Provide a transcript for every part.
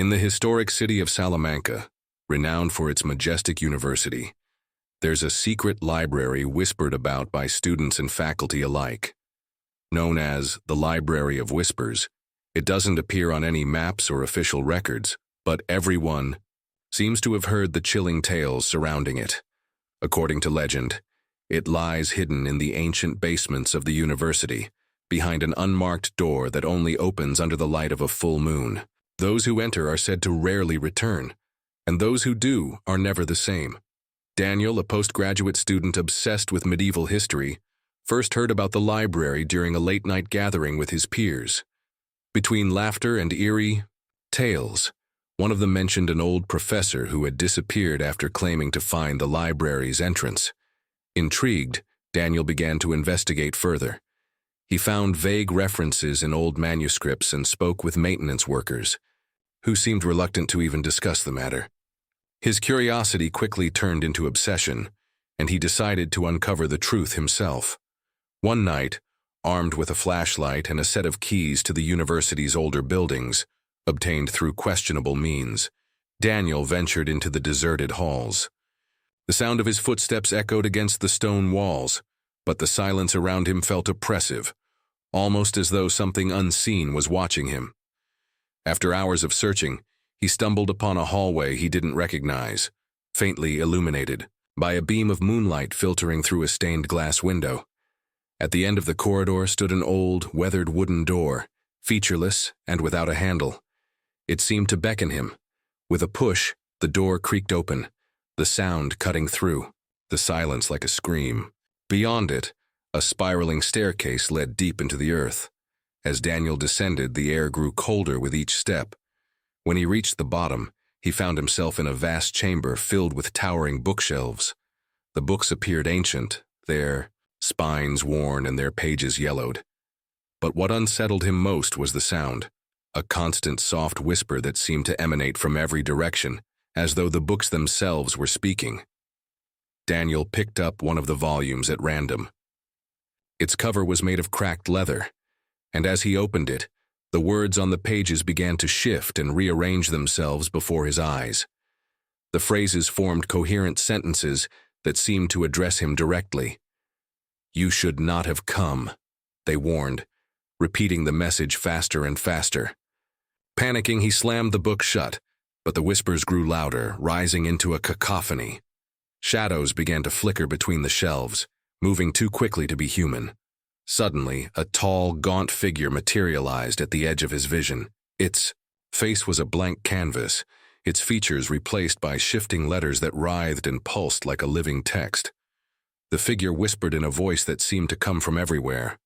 In the historic city of Salamanca, renowned for its majestic university, there's a secret library whispered about by students and faculty alike. Known as the Library of Whispers, it doesn't appear on any maps or official records, but everyone seems to have heard the chilling tales surrounding it. According to legend, it lies hidden in the ancient basements of the university, behind an unmarked door that only opens under the light of a full moon. Those who enter are said to rarely return, and those who do are never the same. Daniel, a postgraduate student obsessed with medieval history, first heard about the library during a late-night gathering with his peers. Between laughter and eerie tales, one of them mentioned an old professor who had disappeared after claiming to find the library's entrance. Intrigued, Daniel began to investigate further. He found vague references in old manuscripts and spoke with maintenance workers, who seemed reluctant to even discuss the matter. His curiosity quickly turned into obsession, and he decided to uncover the truth himself. One night, armed with a flashlight and a set of keys to the university's older buildings, obtained through questionable means, Daniel ventured into the deserted halls. The sound of his footsteps echoed against the stone walls, but the silence around him felt oppressive, almost as though something unseen was watching him. After hours of searching, he stumbled upon a hallway he didn't recognize, faintly illuminated by a beam of moonlight filtering through a stained glass window. At the end of the corridor stood an old, weathered wooden door, featureless and without a handle. It seemed to beckon him. With a push, the door creaked open, the sound cutting through, the silence like a scream. Beyond it, a spiraling staircase led deep into the earth. As Daniel descended, the air grew colder with each step. When he reached the bottom, he found himself in a vast chamber filled with towering bookshelves. The books appeared ancient, their spines worn and their pages yellowed. But what unsettled him most was the sound, a constant soft whisper that seemed to emanate from every direction, as though the books themselves were speaking. Daniel picked up one of the volumes at random. Its cover was made of cracked leather, and as he opened it, the words on the pages began to shift and rearrange themselves before his eyes. The phrases formed coherent sentences that seemed to address him directly. "You should not have come," they warned, repeating the message faster and faster. Panicking, he slammed the book shut, but the whispers grew louder, rising into a cacophony. Shadows began to flicker between the shelves, moving too quickly to be human. Suddenly, a tall, gaunt figure materialized at the edge of his vision. Its face was a blank canvas, its features replaced by shifting letters that writhed and pulsed like a living text. The figure whispered in a voice that seemed to come from everywhere.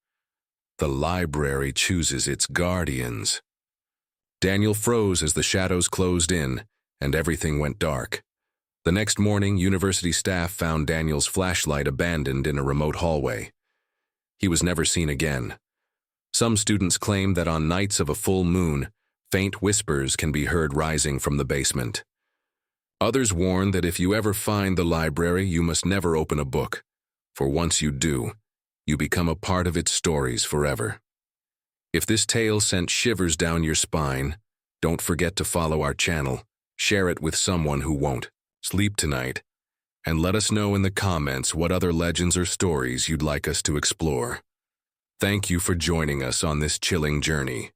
"The library chooses its guardians." Daniel froze as the shadows closed in, and everything went dark. The next morning, university staff found Daniel's flashlight abandoned in a remote hallway. He was never seen again. Some students claim that on nights of a full moon, faint whispers can be heard rising from the basement. Others warn that if you ever find the library, you must never open a book, for once you do, you become a part of its stories forever. If this tale sent shivers down your spine, don't forget to follow our channel, share it with someone who won't sleep tonight, and let us know in the comments what other legends or stories you'd like us to explore. Thank you for joining us on this chilling journey.